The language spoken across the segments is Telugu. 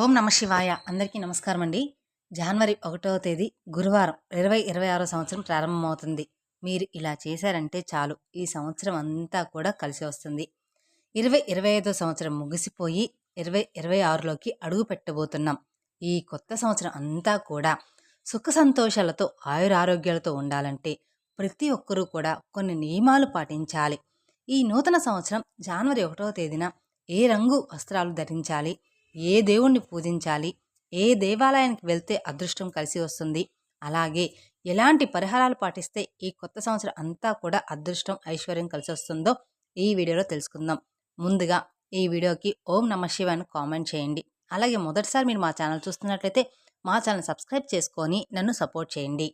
ఓం నమ శివాయ. అందరికీ నమస్కారం అండి. జనవరి 1వ తేదీ గురువారం 2026 సంవత్సరం ప్రారంభమవుతుంది. మీరు ఇలా చేశారంటే చాలు, ఈ సంవత్సరం అంతా కూడా కలిసి వస్తుంది. 2025 సంవత్సరం ముగిసిపోయి 2026లోకి అడుగు పెట్టబోతున్నాం. ఈ కొత్త సంవత్సరం అంతా కూడా సుఖ సంతోషాలతో ఆయురారోగ్యాలతో ఉండాలంటే ప్రతి ఒక్కరూ కూడా కొన్ని నియమాలు పాటించాలి. ఈ నూతన సంవత్సరం జనవరి 1వ తేదీన ఏ రంగు వస్త్రాలు ధరించాలి, ఏ దేవుణ్ణి పూజించాలి, ఏ దేవాలయానికి వెళ్తే అదృష్టం కలిసి వస్తుంది, అలాగే ఎలాంటి పరిహారాలు పాటిస్తే ఈ కొత్త సంవత్సరం అంతా కూడా అదృష్టం ఐశ్వర్యం కలిసి వస్తుందో ఈ వీడియోలో తెలుసుకుందాం. ముందుగా ఈ వీడియోకి ఓం నమ శివాయ అని కామెంట్ చేయండి. అలాగే మొదటిసారి మీరు మా ఛానల్ చూస్తున్నట్లయితే మా ఛానల్ సబ్స్క్రైబ్ చేసుకొని నన్ను సపోర్ట్ చేయండి.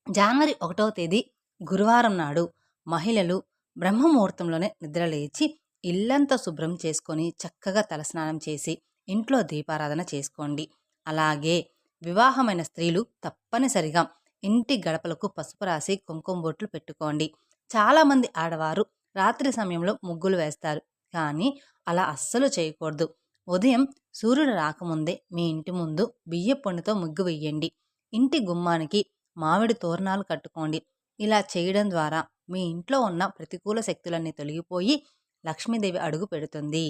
జనవరి 1వ తేదీ గురువారం నాడు మహిళలు బ్రహ్మముహూర్తంలోనే నిద్రలేచి ఇల్లంతా శుభ్రం చేసుకొని చక్కగా తలస్నానం చేసి ఇంట్లో దీపారాధన చేసుకోండి. అలాగే వివాహమైన స్త్రీలు తప్పనిసరిగా ఇంటి గడపలకు పసుపు రాసి కుంకుమ బొట్లు పెట్టుకోండి. చాలామంది ఆడవారు రాత్రి సమయంలో ముగ్గులు వేస్తారు, కానీ అలా అస్సలు చేయకూడదు. ఉదయం సూర్యుడు రాకముందే మీ ఇంటి ముందు బియ్య పొండితో ముగ్గు వెయ్యండి. ఇంటి గుమ్మానికి మామిడి తోరణాలు కట్టుకోండి. ఇలా చేయడం ద్వారా మీ ఇంట్లో ఉన్న ప్రతికూల శక్తులన్నీ తొలగిపోయి లక్ష్మీదేవి అడుగు పెడుతుంది.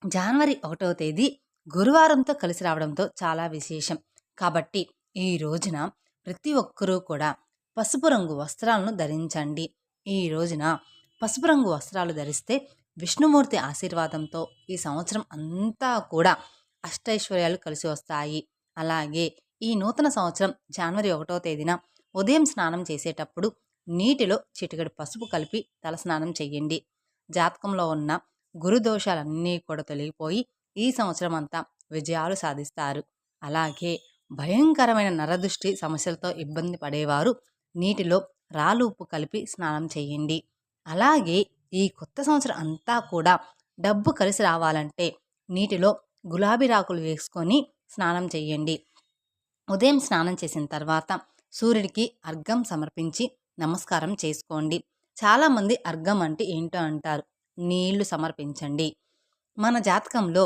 జనవరి 1వ తేదీ గురువారంతో కలిసి రావడంతో చాలా విశేషం. కాబట్టి ఈ రోజున ప్రతి ఒక్కరూ కూడా పసుపు రంగు వస్త్రాలను ధరించండి. ఈ రోజున పసుపు రంగు వస్త్రాలు ధరిస్తే విష్ణుమూర్తి ఆశీర్వాదంతో ఈ సంవత్సరం అంతా కూడా అష్టైశ్వర్యాలు కలిసి వస్తాయి. అలాగే ఈ నూతన సంవత్సరం జనవరి 1వ తేదీన ఉదయం స్నానం చేసేటప్పుడు నీటిలో చిటికెడు పసుపు కలిపి తలస్నానం చెయ్యండి. జాతకంలో ఉన్న గురుదోషాలన్నీ కూడా తొలగిపోయి ఈ సంవత్సరం అంతా విజయాలు సాధిస్తారు. అలాగే భయంకరమైన నరదృష్టి సమస్యలతో ఇబ్బంది పడేవారు నీటిలో రాళ్ళు ఉప్పు కలిపి స్నానం చేయండి. అలాగే ఈ కొత్త సంవత్సరం అంతా కూడా డబ్బు కలిసి రావాలంటే నీటిలో గులాబీ రాకులు వేసుకొని స్నానం చేయండి. ఉదయం స్నానం చేసిన తర్వాత సూర్యుడికి అర్ఘ్యం సమర్పించి నమస్కారం చేసుకోండి. చాలామంది అర్ఘ్యం అంటే ఏంటో అంటారు. నీళ్లు సమర్పించండి. మన జాతకంలో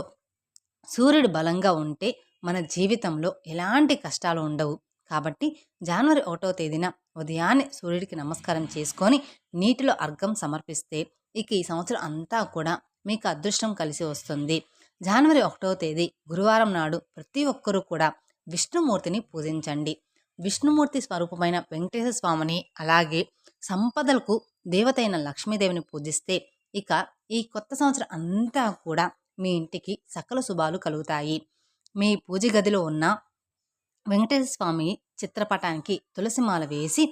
సూర్యుడు బలంగా ఉంటే మన జీవితంలో ఎలాంటి కష్టాలు ఉండవు. కాబట్టి జనవరి 1వ తేదీన ఉదయాన్నే సూర్యుడికి నమస్కారం చేసుకొని నీటిలో అర్ఘ్యం సమర్పిస్తే ఇక ఈ సంవత్సరం అంతా కూడా మీకు అదృష్టం కలిసి వస్తుంది. జనవరి 1వ తేదీ గురువారం నాడు ప్రతి ఒక్కరూ కూడా విష్ణుమూర్తిని పూజించండి. విష్ణుమూర్తి స్వరూపమైన వెంకటేశ్వర స్వామిని, అలాగే సంపదలకు దేవతైన లక్ష్మీదేవిని పూజిస్తే ఇక ఈ కొత్త సంవత్సరం అంతా కూడా మీ ఇంటికి సకల శుభాలు కలుగుతాయి. మీ పూజ గదిలో ఉన్న వెంకటేశ్వర స్వామి చిత్రపటానికి తులసిమాల వేసి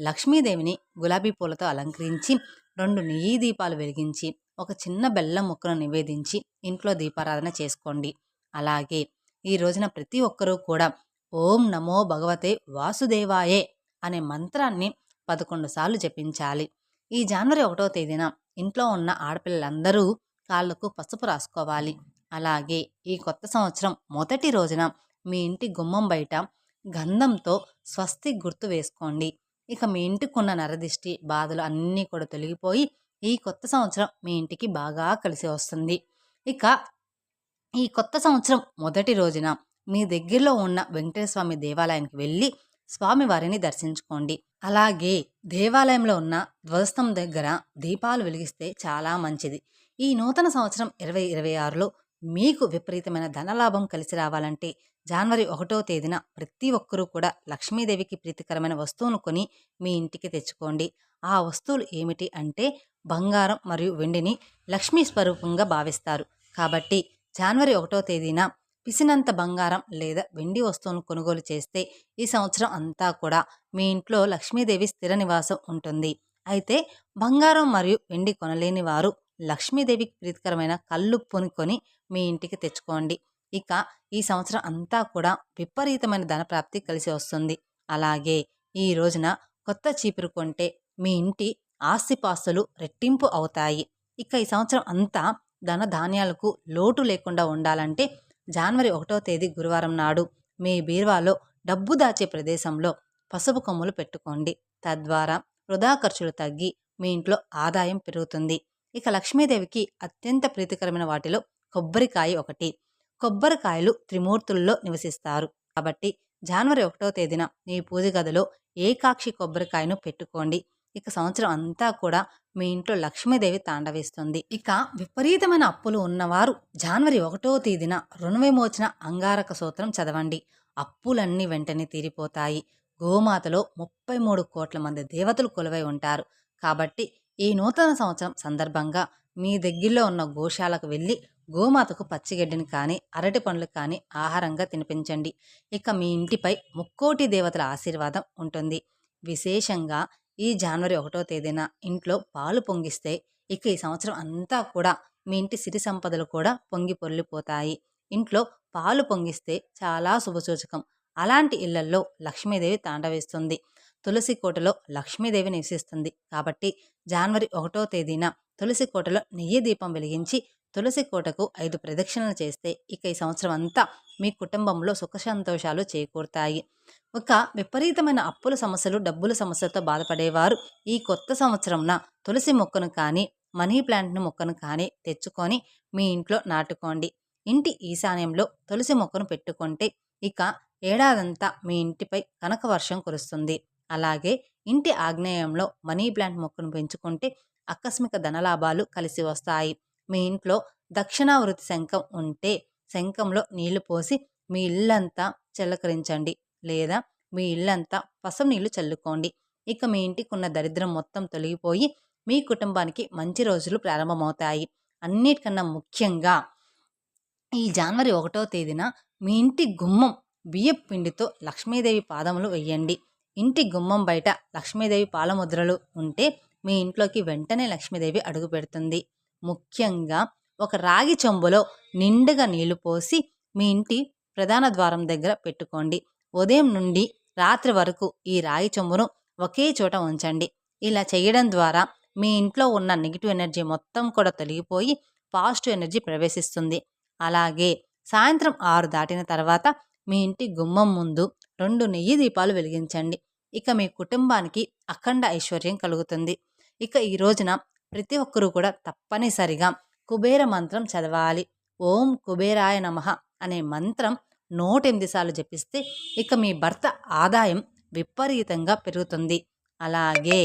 లక్ష్మీదేవిని గులాబీ పూలతో అలంకరించి 2 నెయ్యి దీపాలు వెలిగించి ఒక చిన్న బెల్లం ముక్కను నివేదించి ఇంట్లో దీపారాధన చేసుకోండి. అలాగే ఈ రోజున ప్రతి ఒక్కరూ కూడా ఓం నమో భగవతే వాసుదేవాయే అనే మంత్రాన్ని 11 సార్లు జపించాలి. ఈ జనవరి 1వ తేదీన ఇంట్లో ఉన్న ఆడపిల్లలందరూ కాళ్లకు పసుపు రాసుకోవాలి. అలాగే ఈ కొత్త సంవత్సరం మొదటి రోజున మీ ఇంటి గుమ్మం బయట గంధంతో స్వస్తి గుర్తు వేసుకోండి. ఇక మీ ఇంటికి ఉన్న నరదిష్టి బాధలు అన్నీ కూడా తొలగిపోయి ఈ కొత్త సంవత్సరం మీ ఇంటికి బాగా కలిసి వస్తుంది. ఇక ఈ కొత్త సంవత్సరం మొదటి రోజున మీ దగ్గరలో ఉన్న వెంకటేశ్వర స్వామి దేవాలయానికి వెళ్ళి స్వామివారిని దర్శించుకోండి. అలాగే దేవాలయంలో ఉన్న ధ్వజస్తంభం దగ్గర దీపాలు వెలిగిస్తే చాలా మంచిది. ఈ నూతన సంవత్సరం 2026లో మీకు విపరీతమైన ధనలాభం కలిసి రావాలంటే జనవరి 1వ తేదీన ప్రతి ఒక్కరూ కూడా లక్ష్మీదేవికి ప్రీతికరమైన వస్తువును కొని మీ ఇంటికి తెచ్చుకోండి. ఆ వస్తువులు ఏమిటి అంటే బంగారం మరియు వెండిని లక్ష్మీ స్వరూపంగా భావిస్తారు. కాబట్టి జనవరి 1వ తేదీన పిసినంత బంగారం లేదా వెండి వస్తువును కొనుగోలు చేస్తే ఈ సంవత్సరం అంతా కూడా మీ ఇంట్లో లక్ష్మీదేవి స్థిర నివాసం ఉంటుంది. అయితే బంగారం మరియు వెండి కొనలేని వారు లక్ష్మీదేవికి ప్రీతికరమైన కల్లుప్పుని కొని మీ ఇంటికి తెచ్చుకోండి. ఇక ఈ సంవత్సరం అంతా కూడా విపరీతమైన ధనప్రాప్తి కలిసి వస్తుంది. అలాగే ఈ రోజున కొత్త చీపురు కొంటే మీ ఇంటి ఆస్తిపాస్తులు రెట్టింపు అవుతాయి. ఇక ఈ సంవత్సరం అంతా ధన ధాన్యాలకు లోటు లేకుండా ఉండాలంటే జనవరి 1వ తేదీ గురువారం నాడు మీ బీరువాలో డబ్బు దాచే ప్రదేశంలో పసుపు కొమ్ములు పెట్టుకోండి. తద్వారా వృధా ఖర్చులు తగ్గి మీ ఇంట్లో ఆదాయం పెరుగుతుంది. ఇక లక్ష్మీదేవికి అత్యంత ప్రీతికరమైన వాటిలో కొబ్బరికాయ ఒకటి. కొబ్బరికాయలు త్రిమూర్తుల్లో నివసిస్తారు. కాబట్టి జనవరి 1వ తేదీన మీ పూజ గదిలో ఏకాక్షి కొబ్బరికాయను పెట్టుకోండి. ఇక సంవత్సరం అంతా కూడా మీ ఇంట్లో లక్ష్మీదేవి తాండవిస్తుంది. ఇక విపరీతమైన అప్పులు ఉన్నవారు జనవరి 1వ తేదీన రుణ విమోచన అంగారక సూత్రం చదవండి. అప్పులన్నీ వెంటనే తీరిపోతాయి. గోమాతలో 33 కోట్ల మంది దేవతలు కొలువై ఉంటారు. కాబట్టి ఈ నూతన సంవత్సరం సందర్భంగా మీ దగ్గరలో ఉన్న గోశాలకు వెళ్ళి గోమాతకు పచ్చిగడ్డిని కానీ అరటి పండ్లు కానీ ఆహారంగా తినిపించండి. ఇక మీ ఇంటిపై ముక్కోటి దేవతల ఆశీర్వాదం ఉంటుంది. విశేషంగా ఈ జనవరి 1వ తేదీన ఇంట్లో పాలు పొంగిస్తే ఇక ఈ సంవత్సరం అంతా కూడా మీ ఇంటి సిరి సంపదలు కూడా పొంగి పొర్లిపోతాయి. ఇంట్లో పాలు పొంగిస్తే చాలా శుభసూచకం. అలాంటి ఇళ్లల్లో లక్ష్మీదేవి తాండవిస్తుంది. తులసి కోటలో లక్ష్మీదేవి నివసిస్తుంది. కాబట్టి జనవరి 1వ తేదీన తులసి కోటలో నెయ్యి దీపం వెలిగించి తులసి కోటకు 5 ప్రదక్షిణలు చేస్తే ఇక ఈ సంవత్సరం అంతా మీ కుటుంబంలో సుఖ సంతోషాలు చేకూరుతాయి. ఒక విపరీతమైన అప్పుల సమస్యలు, డబ్బుల సమస్యలతో బాధపడేవారు ఈ కొత్త సంవత్సరంన తులసి మొక్కను కానీ మనీ ప్లాంట్ను మొక్కను కానీ తెచ్చుకొని మీ ఇంట్లో నాటుకోండి. ఇంటి ఈశాన్యంలో తులసి మొక్కను పెట్టుకుంటే ఇక ఏడాదంతా మీ ఇంటిపై కనక వర్షం కురుస్తుంది. అలాగే ఇంటి ఆగ్నేయంలో మనీ ప్లాంట్ మొక్కను పెంచుకుంటే ఆకస్మిక ధనలాభాలు కలిసి వస్తాయి. మీ ఇంట్లో దక్షిణావృతి శంఖం ఉంటే శంఖంలో నీళ్లు పోసి మీ ఇల్లంతా చిలకరించండి, లేదా మీ ఇల్లంతా పసుపు నీళ్లు చల్లుకోండి. ఇక మీ ఇంటికి ఉన్న దరిద్రం మొత్తం తొలగిపోయి మీ కుటుంబానికి మంచి రోజులు ప్రారంభమవుతాయి. అన్నిటికన్నా ముఖ్యంగా ఈ జనవరి 1వ తేదీన మీ ఇంటి గుమ్మం బియ్యపు పిండితో లక్ష్మీదేవి పాదములు వెయ్యండి. ఇంటి గుమ్మం బయట లక్ష్మీదేవి పాలముద్రలు ఉంటే మీ ఇంట్లోకి వెంటనే లక్ష్మీదేవి అడుగు పెడుతుంది. ముఖ్యంగా ఒక రాగి చెంబులో నిండుగా నీళ్లు పోసి మీ ఇంటి ప్రధాన ద్వారం దగ్గర పెట్టుకోండి. ఉదయం నుండి రాత్రి వరకు ఈ రాగి చెంబును ఒకే చోట ఉంచండి. ఇలా చేయడం ద్వారా మీ ఇంట్లో ఉన్న నెగిటివ్ ఎనర్జీ మొత్తం కూడా తొలగిపోయి పాజిటివ్ ఎనర్జీ ప్రవేశిస్తుంది. అలాగే సాయంత్రం 6 దాటిన తర్వాత మీ ఇంటి గుమ్మం ముందు 2 నెయ్యి దీపాలు వెలిగించండి. ఇక మీ కుటుంబానికి అఖండ ఐశ్వర్యం కలుగుతుంది. ఇక ఈ రోజున ప్రతి ఒక్కరూ కూడా తప్పనిసరిగా కుబేర మంత్రం చదవాలి. ఓం కుబేరాయ నమః అనే మంత్రం 108 సార్లు జపిస్తే ఇక మీ భర్త ఆదాయం విపరీతంగా పెరుగుతుంది. అలాగే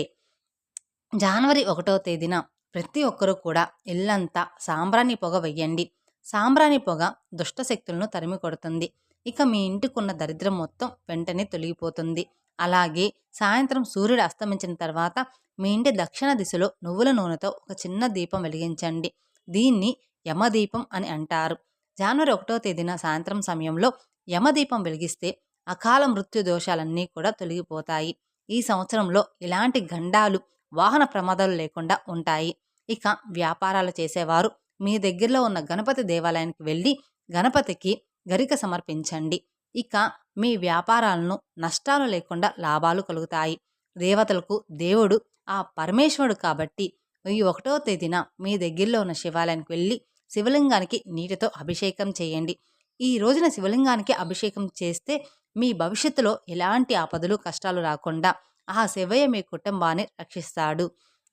జనవరి 1వ తేదీన ప్రతి ఒక్కరూ కూడా ఇల్లంతా సాంబ్రాణి పొగ వెయ్యండి. సాంబ్రాణి పొగ దుష్టశక్తులను తరిమి కొడుతుంది. ఇక మీ ఇంటికున్న దరిద్రం మొత్తం వెంటనే తొలగిపోతుంది. అలాగే సాయంత్రం సూర్యుడు అస్తమించిన తర్వాత మీ ఇంటి దక్షిణ దిశలో నువ్వుల నూనెతో ఒక చిన్న దీపం వెలిగించండి. దీన్ని యమదీపం అని అంటారు. జనవరి 1వ తేదీన సాయంత్రం సమయంలో యమదీపం వెలిగిస్తే అకాల మృత్యు దోషాలన్నీ కూడా తొలగిపోతాయి. ఈ సంవత్సరంలో ఇలాంటి గండాలు, వాహన ప్రమాదాలు లేకుండా ఉంటాయి. ఇక వ్యాపారాలు చేసేవారు మీ దగ్గరలో ఉన్న గణపతి దేవాలయానికి వెళ్ళి గణపతికి గరిక సమర్పించండి. ఇక మీ వ్యాపారాలను నష్టాలు లేకుండా లాభాలు కలుగుతాయి. దేవతలకు దేవుడు ఆ పరమేశ్వరుడు కాబట్టి ఈ 1వ తేదీన మీ దగ్గరలో ఉన్న శివాలయానికి వెళ్ళి శివలింగానికి నీటితో అభిషేకం చేయండి. ఈ రోజున శివలింగానికి అభిషేకం చేస్తే మీ భవిష్యత్తులో ఎలాంటి ఆపదలు, కష్టాలు రాకుండా ఆ శివయ్య మీ కుటుంబాన్ని రక్షిస్తాడు.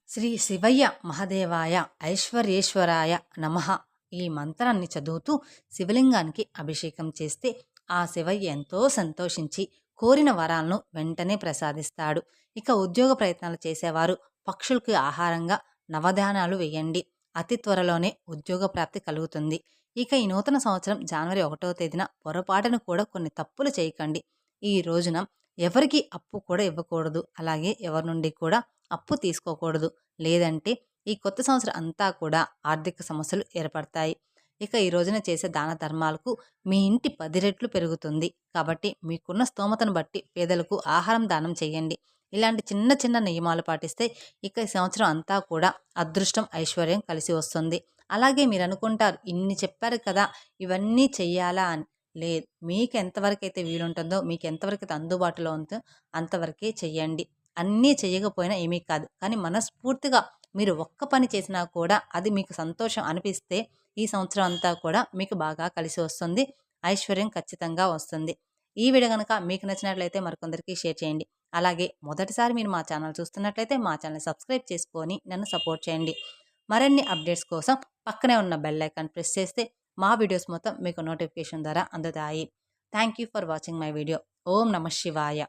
శ్రీ శివయ్య మహాదేవాయ ఐశ్వర్యేశ్వరాయ నమః ఈ మంత్రాన్ని చదువుతూ శివలింగానికి అభిషేకం చేస్తే ఆ శివయ్య ఎంతో సంతోషించి కోరిన వరాలను వెంటనే ప్రసాదిస్తాడు. ఇక ఉద్యోగ ప్రయత్నాలు చేసేవారు పక్షులకు ఆహారంగా నవధాన్యాలు వేయండి. అతి త్వరలోనే ఉద్యోగ ప్రాప్తి కలుగుతుంది. ఇక ఈ నూతన సంవత్సరం జనవరి 1వ తేదీన పొరపాటును కూడా కొన్ని తప్పులు చేయకండి. ఈ రోజున ఎవరికి అప్పు కూడా ఇవ్వకూడదు. అలాగే ఎవరి నుండి కూడా అప్పు తీసుకోకూడదు. లేదంటే ఈ కొత్త సంవత్సరం అంతా కూడా ఆర్థిక సమస్యలు ఏర్పడతాయి. ఇక ఈ రోజున చేసే దాన ధర్మాలకు మీ ఇంటి 10 రెట్లు పెరుగుతుంది. కాబట్టి మీకున్న స్తోమతను బట్టి పేదలకు ఆహారం దానం చేయండి. ఇలాంటి చిన్న చిన్న నియమాలు పాటిస్తే ఇక ఈ సంవత్సరం అంతా కూడా అదృష్టం, ఐశ్వర్యం కలిసి వస్తుంది. అలాగే మీరు అనుకుంటారు ఇన్ని చెప్పారు కదా ఇవన్నీ చెయ్యాలా అని. లేదు, మీకు ఎంతవరకు అయితే వీలుంటుందో, మీకు ఎంతవరకు అయితే అందుబాటులో ఉందో అంతవరకే చెయ్యండి. అన్నీ చేయకపోయినా ఏమీ కాదు. కానీ మనస్ఫూర్తిగా మీరు ఒక్క పని చేసినా కూడా అది మీకు సంతోషం అనిపిస్తే ఈ సంవత్సరం అంతా కూడా మీకు బాగా కలిసి వస్తుంది. ఐశ్వర్యం ఖచ్చితంగా వస్తుంది. ఈ వీడియో కనుక మీకు నచ్చినట్లయితే మరికొందరికి షేర్ చేయండి. అలాగే మొదటిసారి మీరు మా ఛానల్ చూస్తున్నట్లయితే మా ఛానల్ సబ్స్క్రైబ్ చేసుకొని నన్ను సపోర్ట్ చేయండి. మరిన్ని అప్డేట్స్ కోసం పక్కనే ఉన్న బెల్ ఐకాన్ ప్రెస్ చేస్తే మా వీడియోస్ మొత్తం మీకు నోటిఫికేషన్ ద్వారా అందుతాయి. Thank you for watching my video. ఓం నమ శివాయ.